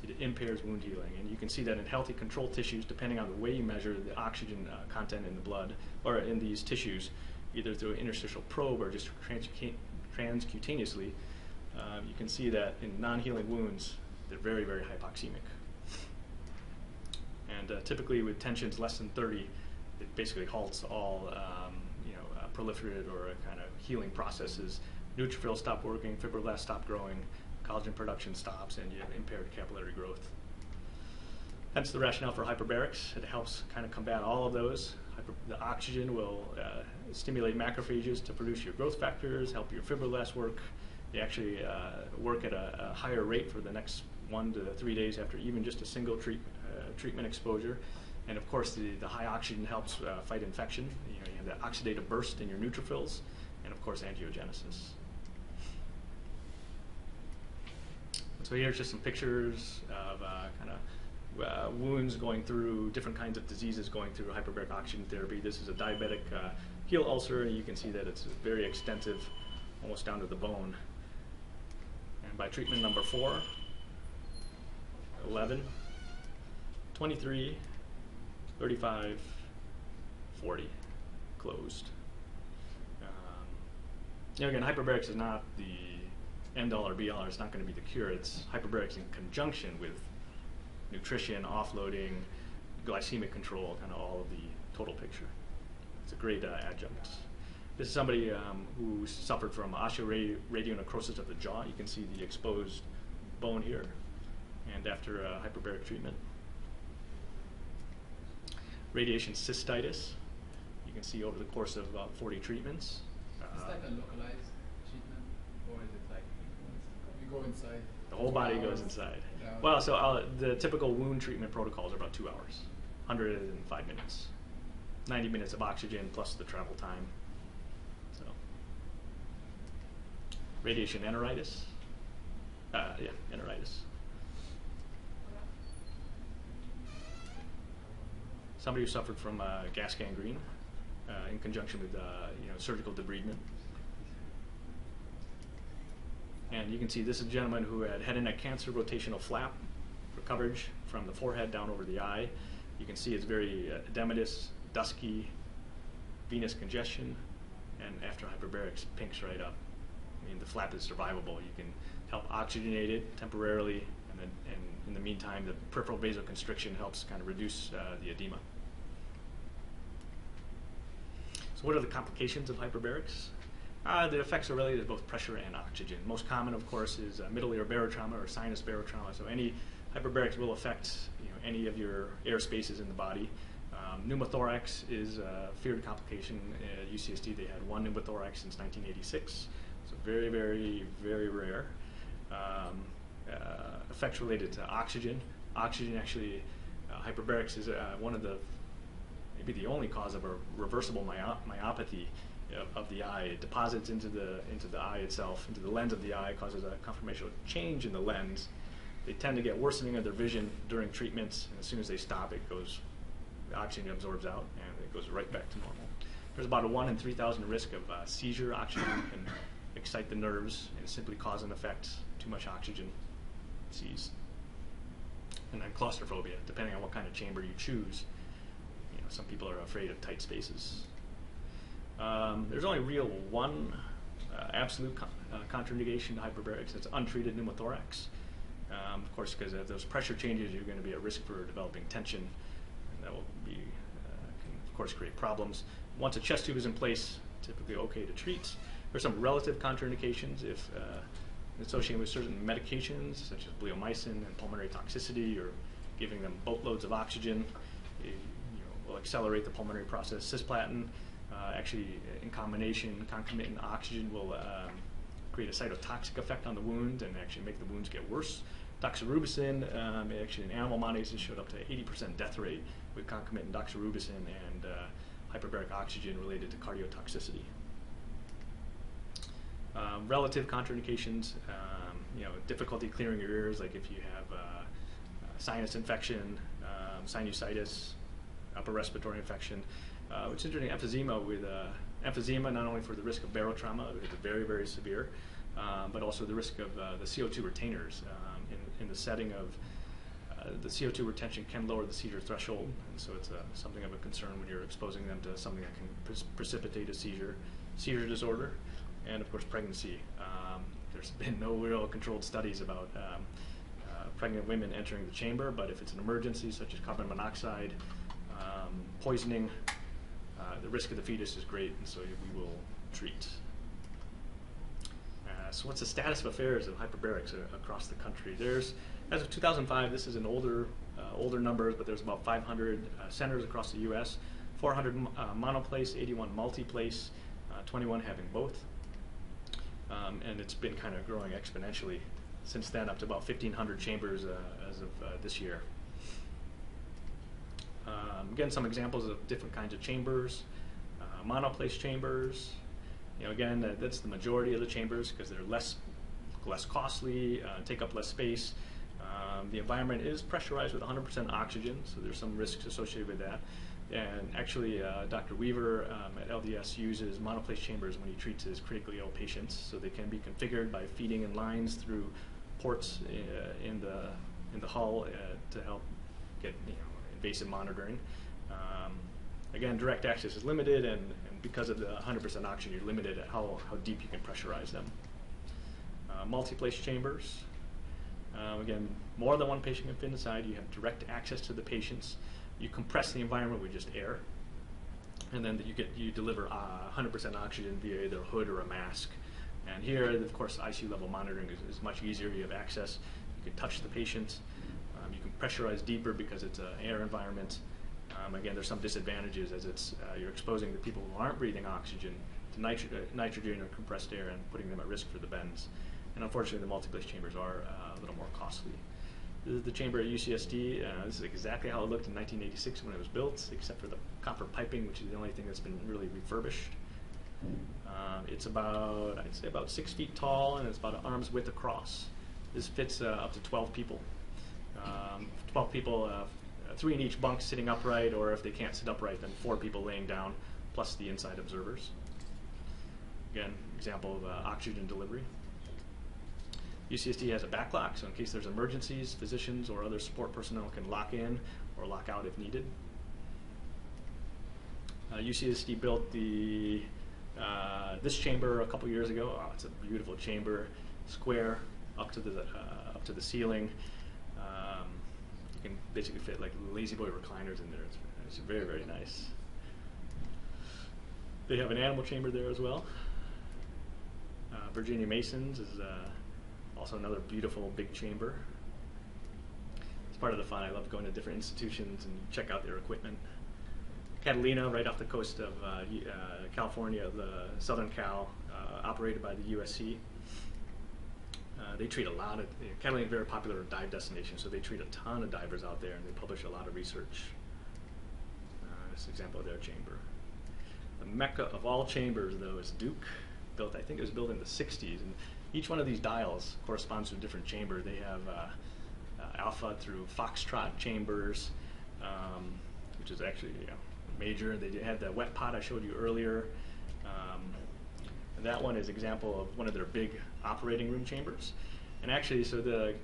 It impairs wound healing, and you can see that in healthy control tissues, depending on the way you measure the oxygen content in the blood or in these tissues, either through an interstitial probe or just transcutaneously. You can see that in non-healing wounds, they're very, very hypoxemic. And typically with tensions less than 30, it basically halts all proliferative or kind of healing processes. Neutrophils stop working, fibroblasts stop growing, collagen production stops, and you have impaired capillary growth. Hence the rationale for hyperbarics. It helps kind of combat all of those. The oxygen will stimulate macrophages to produce your growth factors, help your fibroblasts work. They actually work at a higher rate for the next 1 to 3 days after even just a single treatment exposure. And of course, the high oxygen helps fight infection. You have that oxidative burst in your neutrophils, and of course, angiogenesis. So here's just some pictures of wounds going through different kinds of diseases going through hyperbaric oxygen therapy. This is a diabetic heel ulcer, and you can see that it's very extensive, almost down to the bone. And by treatment number 4, 11, 23, 35, 40, closed. Again, hyperbarics is not the end-all or be-all, or it's not going to be the cure. It's hyperbarics in conjunction with nutrition, offloading, glycemic control, kind of all of the total picture. It's a great adjunct. This is somebody who suffered from osteoradionecrosis of the jaw. You can see the exposed bone here, and after hyperbaric treatment. Radiation cystitis, you can see over the course of about 40 treatments. It's like a localized treatment, or is it like you go inside? The whole body goes inside. Yeah. Well, so the typical wound treatment protocols are about 2 hours, 105 minutes, 90 minutes of oxygen plus the travel time. So, radiation enteritis. Yeah, enteritis. Somebody who suffered from gas gangrene in conjunction with surgical debridement. And you can see this is a gentleman who had head and neck cancer, rotational flap for coverage from the forehead down over the eye. You can see it's very edematous, dusky, venous congestion, and after hyperbarics, pinks right up. I mean, the flap is survivable. You can help oxygenate it temporarily, and in the meantime, the peripheral vasoconstriction helps kind of reduce the edema. So what are the complications of hyperbarics? The effects are related to both pressure and oxygen. Most common, of course, is middle ear barotrauma or sinus barotrauma. So any hyperbarics will affect any of your air spaces in the body. Pneumothorax is a feared complication. At UCSD, they had 1 pneumothorax since 1986. So very, very, very rare. Effects related to oxygen. Oxygen actually, hyperbarics is one of the, maybe the only cause of a reversible myopathy of the eye. It deposits into the eye itself, into the lens of the eye, causes a conformational change in the lens. They tend to get worsening of their vision during treatments, and as soon as they stop, the oxygen absorbs out, and it goes right back to normal. There's about a 1 in 3,000 risk of seizure. Oxygen can excite the nerves and simply cause an effect. Too much oxygen, seize. And then claustrophobia, depending on what kind of chamber you choose. Some people are afraid of tight spaces. There's only one absolute contraindication to hyperbarics. It's untreated pneumothorax. Of course, because of those pressure changes, you're going to be at risk for developing tension, and that will be, can of course create problems. Once a chest tube is in place, typically okay to treat. There's some relative contraindications if associated with certain medications, such as bleomycin and pulmonary toxicity, or giving them boatloads of oxygen. Will accelerate the pulmonary process. Cisplatin, actually in combination, concomitant oxygen will create a cytotoxic effect on the wound and actually make the wounds get worse. Doxorubicin, actually in animal models, it showed up to 80% death rate with concomitant doxorubicin and hyperbaric oxygen related to cardiotoxicity. Relative contraindications, difficulty clearing your ears, like if you have sinus infection, sinusitis, upper respiratory infection, which is interesting. Emphysema with emphysema not only for the risk of barotrauma, which is very, very severe, but also the risk of the CO2 retainers. In the setting of the CO2 retention can lower the seizure threshold, and so it's something of a concern when you're exposing them to something that can precipitate a seizure disorder, and of course pregnancy. There's been no real controlled studies about pregnant women entering the chamber, but if it's an emergency such as carbon monoxide, poisoning, the risk of the fetus is great, and so we will treat. So what's the status of affairs of hyperbarics across the country? There's, as of 2005, this is an older numbers, but there's about 500 centers across the U.S., 400 monoplace, 81 multiplace, 21 having both. And it's been kind of growing exponentially since then, up to about 1,500 chambers as of this year. Again, some examples of different kinds of chambers. Monoplace chambers. Again, that's the majority of the chambers because they're less costly, take up less space. The environment is pressurized with 100% oxygen, so there's some risks associated with that. And actually, Dr. Weaver at LDS uses monoplace chambers when he treats his critically ill patients, so they can be configured by feeding in lines through ports in the hull to help get invasive monitoring. Again, direct access is limited, and because of the 100% oxygen, you're limited at how deep you can pressurize them. Multiplace chambers. Again, more than one patient can fit inside. You have direct access to the patients. You compress the environment with just air, and then you deliver 100% oxygen via either a hood or a mask. And here, of course, ICU level monitoring is much easier. You have access. You can touch the patients. You can pressurize deeper because it's an air environment. Again, there's some disadvantages as you're exposing the people who aren't breathing oxygen to nitrogen or compressed air and putting them at risk for the bends. And unfortunately, the multiplex chambers are a little more costly. This is the chamber at UCSD. This is exactly how it looked in 1986 when it was built, except for the copper piping, which is the only thing that's been really refurbished. It's about, I'd say about 6 feet tall, and it's about an arm's width across. This fits up to 12 people. 12 people, 3 in each bunk sitting upright, or if they can't sit upright, then 4 people laying down, plus the inside observers. Again, example of oxygen delivery. UCSD has a backlock, so in case there's emergencies, physicians or other support personnel can lock in or lock out if needed. UCSD built this chamber a couple years ago. Oh, it's a beautiful chamber, square up to the ceiling. You can basically fit like lazy boy recliners in there. It's very, very nice. They have an animal chamber there as well. Virginia Masons is also another beautiful big chamber. It's part of the fun. I love going to different institutions and check out their equipment. Catalina, right off the coast of California, the Southern Cal, operated by the USC. They treat a lot of, Catalina is a very popular dive destination, so they treat a ton of divers out there, and they publish a lot of research. This is an example of their chamber. The mecca of all chambers, though, is Duke. I think it was built in the 60s, and each one of these dials corresponds to a different chamber. They have alpha through foxtrot chambers, which is actually major. They had the wet pot I showed you earlier. That one is an example of one of their big operating room chambers. And actually, so the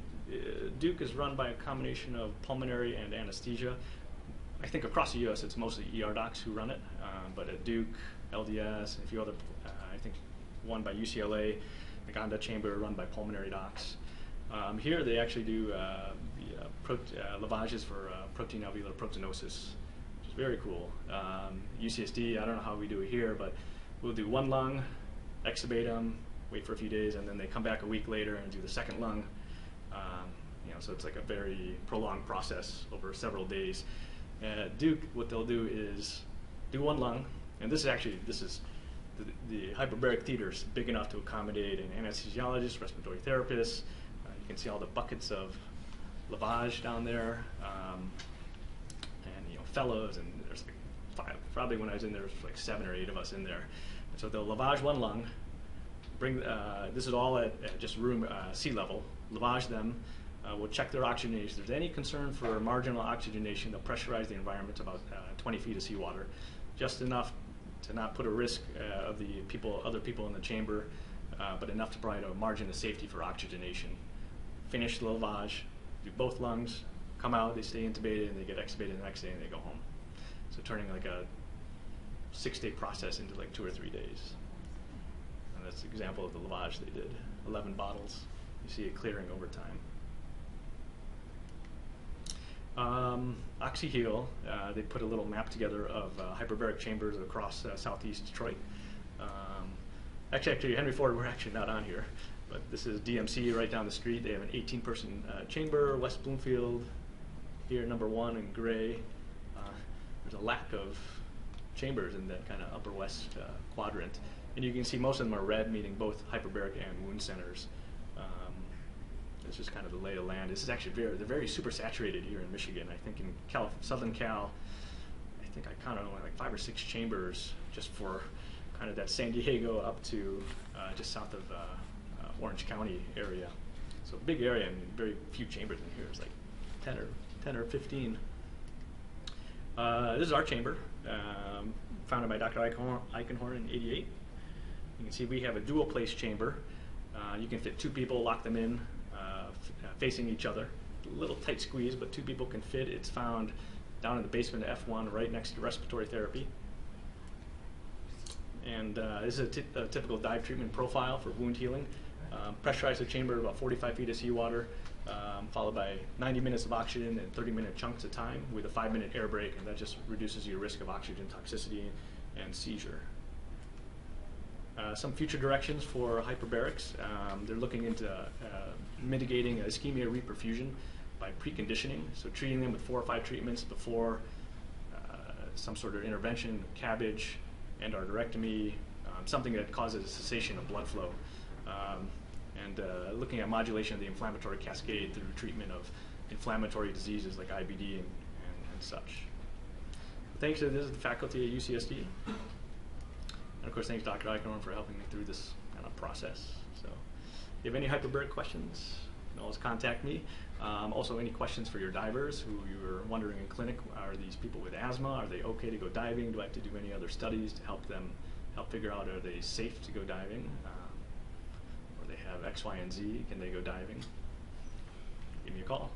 Duke is run by a combination of pulmonary and anesthesia. I think across the U.S. it's mostly ER docs who run it, but at Duke, LDS, and a few other, I think one by UCLA, the Cont'd chamber run by pulmonary docs. Here they actually do lavages for protein alveolar proteinosis, which is very cool. UCSD, I don't know how we do it here, but we'll do one lung, extubate them, wait for a few days, and then they come back a week later and do the second lung. So it's like a very prolonged process over several days. At Duke, what they'll do is do one lung, and this is the hyperbaric theater is big enough to accommodate an anesthesiologist, respiratory therapist. You can see all the buckets of lavage down there, and fellows, and there's like 5. Probably when I was in there, there was like 7 or 8 of us in there. And so they'll lavage one lung. This is all at just room sea level. Lavage them. We'll check their oxygenation. If there's any concern for marginal oxygenation, they'll pressurize the environment to about 20 feet of seawater, just enough to not put a risk of the other people in the chamber, but enough to provide a margin of safety for oxygenation. Finish the lavage, do both lungs, come out, they stay intubated, and they get extubated the next day, and they go home. So turning like a 6-day process into like 2 or 3 days. And that's an example of the lavage they did. 11 bottles. You see it clearing over time. OxyHeal, they put a little map together of hyperbaric chambers across southeast Detroit. Actually, Henry Ford, we're actually not on here, but this is DMC right down the street. They have an 18-person chamber, West Bloomfield, here, number 1 in gray. There's a lack of chambers in that kind of upper west quadrant. And you can see most of them are red, meaning both hyperbaric and wound centers. It's just kind of the lay of land. This is actually they're very super saturated here in Michigan. I think in Southern Cal, I think I counted only like 5 or 6 chambers just for kind of that San Diego up to just south of Orange County area. So big area and very few chambers in here. It's like 10 or 15. This is our chamber, founded by Dr. Eichenhorn in '88. You can see we have a dual place chamber. You can fit 2 people, lock them in, facing each other. A little tight squeeze, but 2 people can fit. It's found down in the basement of F1, right next to respiratory therapy. And this is a typical dive treatment profile for wound healing. Pressurize the chamber about 45 feet of seawater, followed by 90 minutes of oxygen and 30-minute chunks of time with a 5-minute air break, and that just reduces your risk of oxygen toxicity and seizure. Some future directions for hyperbarics. They're looking into mitigating ischemia reperfusion by preconditioning, so treating them with 4 or 5 treatments before some sort of intervention, cabbage, and endorectomy, something that causes cessation of blood flow, and looking at modulation of the inflammatory cascade through treatment of inflammatory diseases like IBD and such. Thanks to the faculty at UCSD. And of course, thanks Dr. Eichhorn for helping me through this kind of process. So if you have any hyperbaric questions, you can always contact me. Also, any questions for your divers who you were wondering in clinic, are these people with asthma? Are they okay to go diving? Do I have to do any other studies to help figure out, are they safe to go diving? Or they have X, Y, and Z, can they go diving? Give me a call.